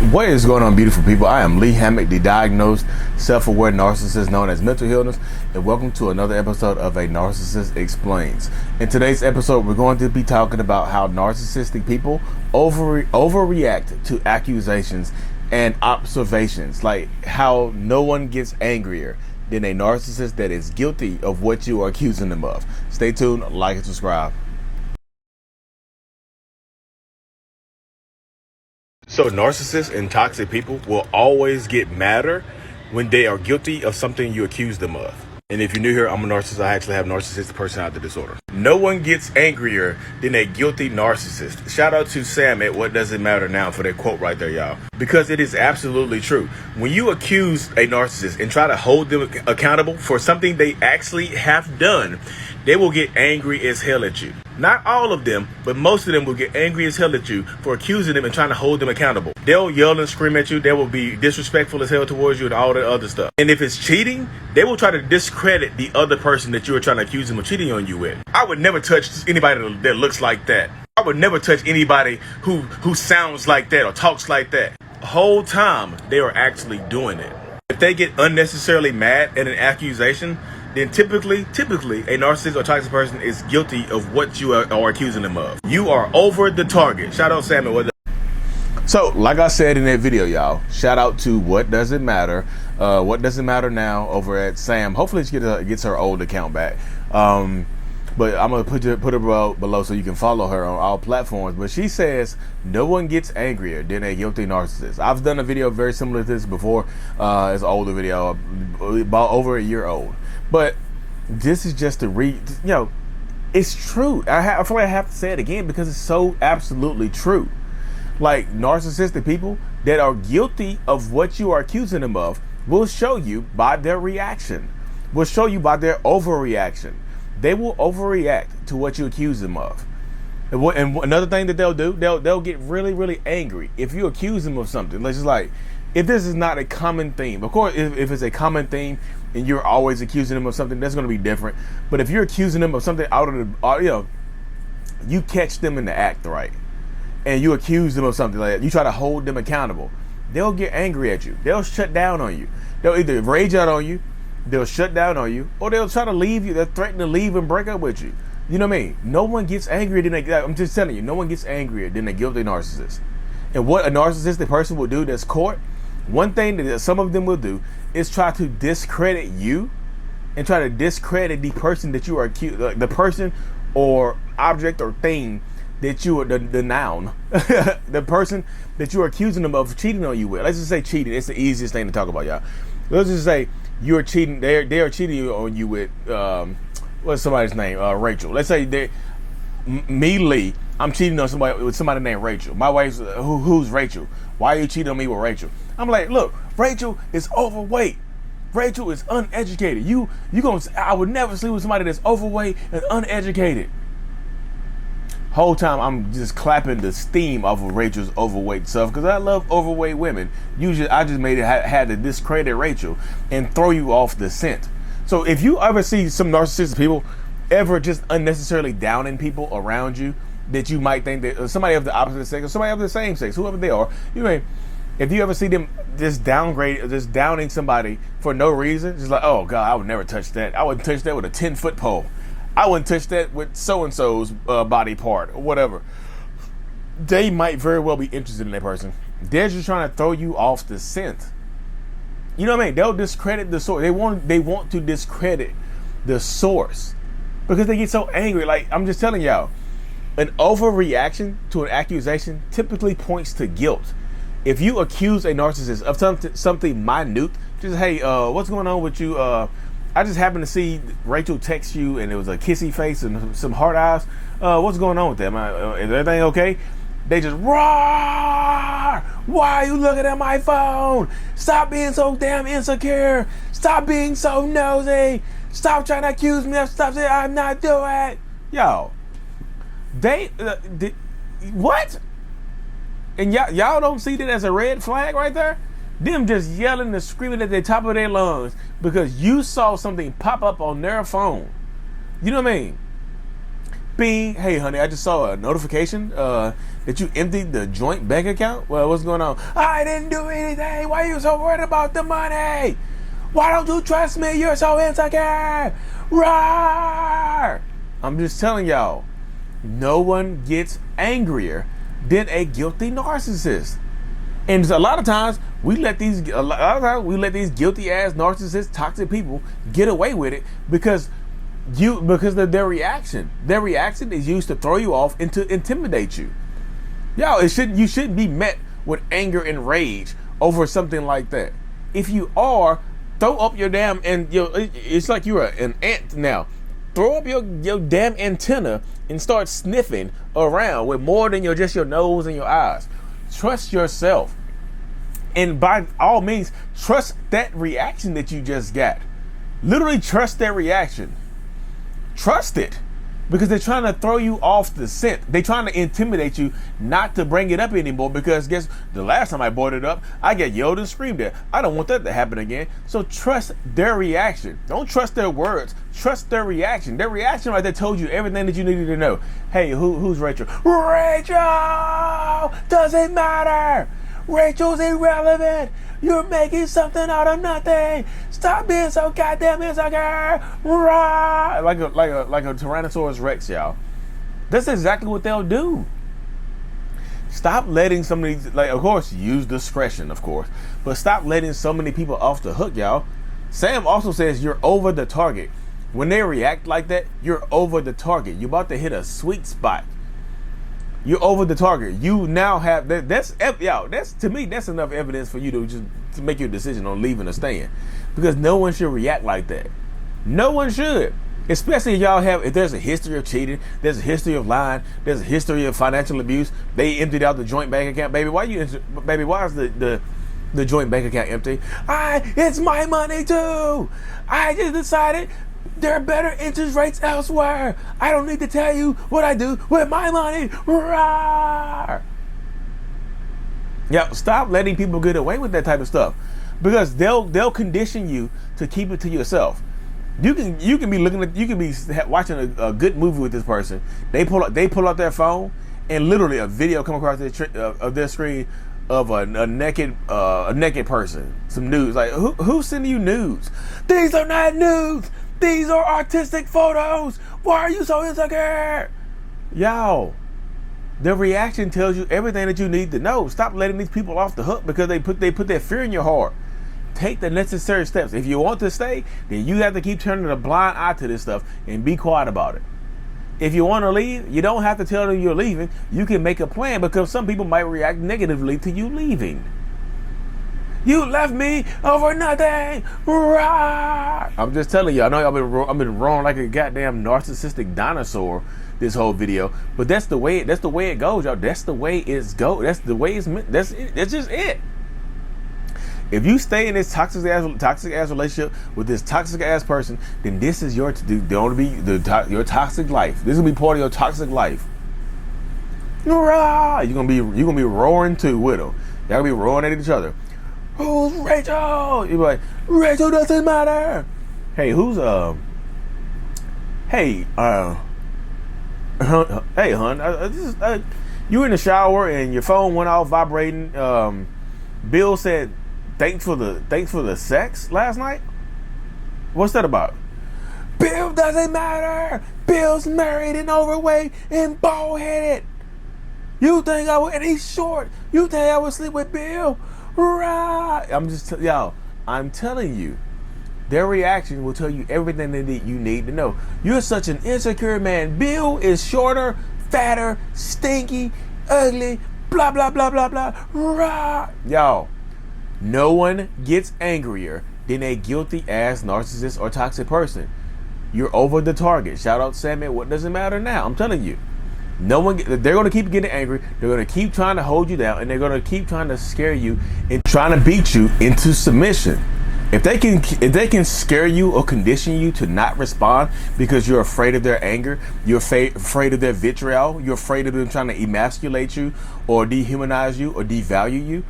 What is going on, beautiful people? I am Lee Hammock, the diagnosed self-aware narcissist known as Mental Illness, and welcome to another episode of A Narcissist Explains. In today's episode, we're going to be talking about how narcissistic people overreact to accusations and observations, like how no one gets angrier than a narcissist that is guilty of what you are accusing them of. Stay tuned, like and subscribe. So narcissists and toxic people will always get madder when they are guilty of something you accuse them of. And if you're new here, I'm a narcissist. I actually have narcissistic personality disorder. No one gets angrier than a guilty narcissist. Shout out to Sam at What Does It Matter Now for that quote right there, y'all. Because it is absolutely true. When you accuse a narcissist and try to hold them accountable for something they actually have done, they will get angry as hell at you. Not all of them, but most of them will get angry as hell at you for accusing them and trying to hold them accountable. They'll yell and scream at you. They will be disrespectful as hell towards you and all that other stuff. And if it's cheating, they will try to discredit the other person that you are trying to accuse them of cheating on you with. I would never touch anybody that looks like that. I would never touch anybody who sounds like that or talks like that. The whole time they are actually doing it. If they get unnecessarily mad at an accusation, then typically a narcissist or toxic person is guilty of what you are accusing them of. You are over the target. Shout out Sam. So, like I said in that video, y'all, shout out to What Does It Matter? What Does It Matter Now over at Sam. Hopefully she gets her old account back. But I'm going to put her below so you can follow her on all platforms. But she says no one gets angrier than a guilty narcissist. I've done a video very similar to this before. It's an older video, about over a year old. But this is just it's true. I feel like I have to say it again because it's so absolutely true. Like, narcissistic people that are guilty of what you are accusing them of will show you by their reaction, will show you by their overreaction. They will overreact to what you accuse them of. And another thing that they'll do, they'll get really, really angry if you accuse them of something. Let's just like, if this is not a common theme, of course, if it's a common theme and you're always accusing them of something, that's going to be different. But if you're accusing them of something out of the, you catch them in the act, right? And you accuse them of something like that, you try to hold them accountable, they'll get angry at you. They'll shut down on you. They'll either rage out on you, they'll shut down on you, or they'll try to leave you. They'll threaten to leave and break up with you. You know what I mean? No one gets angrier than I'm just telling you, no one gets angrier than a guilty narcissist. And what a narcissistic person will do that's caught, one thing that some of them will do is try to discredit you and try to discredit the person that you are accused, the person or object or thing that you are, the noun, the person that you are accusing them of cheating on you with. Let's just say cheating. It's the easiest thing to talk about, y'all. Let's just say you're cheating. They are cheating on you with what's somebody's name? Rachel. Let's say Lee. I'm cheating on somebody with somebody named Rachel. My wife's who's Rachel? Why are you cheating on me with Rachel? I'm like, look, Rachel is overweight. Rachel is uneducated. I would never sleep with somebody that's overweight and uneducated. Whole time I'm just clapping the steam off of Rachel's overweight stuff because I love overweight women. Usually I just had to discredit Rachel and throw you off the scent. So if you ever see some narcissistic people ever just unnecessarily downing people around you that you might think that somebody of the opposite sex or somebody of the same sex, whoever they are, if you ever see them just downing somebody for no reason, just like, oh God, I would never touch that. I wouldn't touch that with a 10-foot pole. I wouldn't touch that with so-and-so's body part or whatever. They might very well be interested in that person. They're just trying to throw you off the scent. You know what I mean? They'll discredit the source. They want to discredit the source because they get so angry. Like, I'm just telling y'all, an overreaction to an accusation typically points to guilt. If you accuse a narcissist of something minute, just, hey, what's going on with you? I just happened to see Rachel text you and it was a kissy face and some hard eyes. What's going on with them? Is everything okay? They just roar. Why are you looking at my phone? Stop being so damn insecure. Stop being so nosy. Stop trying to accuse me of stuff that I'm not doing. Yo, what? And y'all don't see that as a red flag right there? Them just yelling and screaming at the top of their lungs because you saw something pop up on their phone. You know what I mean? Bing. Hey, honey, I just saw a notification that you emptied the joint bank account. Well, what's going on? I didn't do anything. Why are you so worried about the money? Why don't you trust me? You're so insecure. Roar! I'm just telling y'all, no one gets angrier than a guilty narcissist. And a lot of times we let these guilty ass narcissists, toxic people get away with it because of their reaction. Their reaction is used to throw you off and to intimidate you. Yo, you shouldn't be met with anger and rage over something like that. If you are, throw up your damn, and it's like you're an ant now. Throw up your damn antenna and start sniffing around with more than just your nose and your eyes. Trust yourself. And by all means, trust that reaction that you just got. Literally trust that reaction. Trust it. Because they're trying to throw you off the scent. They're trying to intimidate you not to bring it up anymore, because guess the last time I brought it up, I get yelled and screamed at. I don't want that to happen again. So trust their reaction. Don't trust their words. Trust their reaction. Their reaction right there told you everything that you needed to know. Hey, who's Rachel? Rachel! Doesn't matter! Rachel's irrelevant! You're making something out of nothing. Stop being so goddamn insecure. Like a Tyrannosaurus Rex, y'all. That's exactly what they'll do. Stop letting some of these, of course, use discretion, of course, but stop letting so many people off the hook, y'all. Sam also says you're over the target. When they react like that, you're over the target. You're about to hit a sweet spot. You're over the target. You now have that. That's to me, that's enough evidence for you to make your decision on leaving or staying, because no one should react like that. No one should, especially if there's a history of cheating, there's a history of lying, there's a history of financial abuse. They emptied out the joint bank account, baby. Why is the joint bank account empty? It's my money too. I just decided there are better interest rates elsewhere. I don't need to tell you what I do with my money. Rawr! Yeah, stop letting people get away with that type of stuff, because they'll condition you to keep it to yourself. You can be watching a good movie with this person. They pull out their phone, and literally a video come across their screen of a naked person, some nudes. Like who's sending you nudes? These are not nudes. These are artistic photos. Why are you so insecure? Y'all, their reaction tells you everything that you need to know. Stop letting these people off the hook because they put their fear in your heart. Take the necessary steps. If you want to stay, then you have to keep turning a blind eye to this stuff and be quiet about it. If you want to leave, you don't have to tell them you're leaving. You can make a plan, because some people might react negatively to you leaving. You left me over nothing. Rah! I'm just telling you. I know I've been wrong like a goddamn narcissistic dinosaur this whole video, but that's the way it goes, y'all. That's the way it's go. That's the way it's meant. That's just it. If you stay in this toxic ass relationship with this toxic ass person, then this is your toxic life. This will be part of your toxic life. Rah! You're gonna be roaring too with them. Y'all gonna be roaring at each other. Who's Rachel? You're like, Rachel doesn't matter. Hey, hey, hon, you were in the shower and your phone went off vibrating. Bill said, thanks for the sex last night. What's that about? Bill doesn't matter. Bill's married and overweight and bald-headed. You think and he's short. You think I would sleep with Bill? Right. I'm telling you, their reaction will tell you everything that you need to know. You're such an insecure man. Bill is shorter, fatter, stinky, ugly, blah, blah, blah, blah, blah. Right. Y'all, no one gets angrier than a guilty ass narcissist or toxic person. You're over the target. Shout out Sammy. What does it matter now? I'm telling you. They're going to keep getting angry. They're going to keep trying to hold you down, and they're going to keep trying to scare you and trying to beat you into submission. If they can scare you or condition you to not respond because you're afraid of their anger, you're afraid of their vitriol, you're afraid of them trying to emasculate you or dehumanize you or devalue you,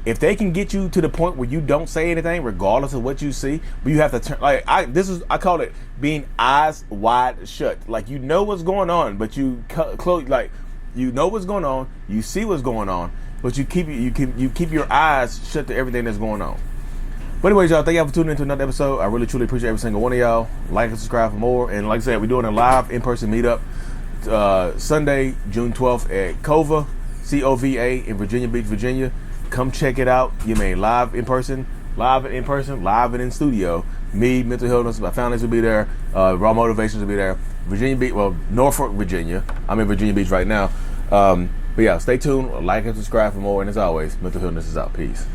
If they can get you to the point where you don't say anything, regardless of what you see, but you have to turn, like, I call it being eyes wide shut. Like, you know what's going on, but you close, like, you know what's going on, you see what's going on, but you keep your eyes shut to everything that's going on. But anyways, y'all, thank y'all for tuning into another episode. I really, truly appreciate every single one of y'all. Like and subscribe for more. And like I said, we're doing a live in-person meetup Sunday, June 12th at COVA, C-O-V-A in Virginia Beach, Virginia. Come check it out. You mean live in person, live and in studio. Me, mental illness, my founders will be there. Raw Motivations will be there. Virginia Beach, well, Norfolk, Virginia. I'm in Virginia Beach right now. But yeah, stay tuned. Like and subscribe for more. And as always, mental illness is out. Peace.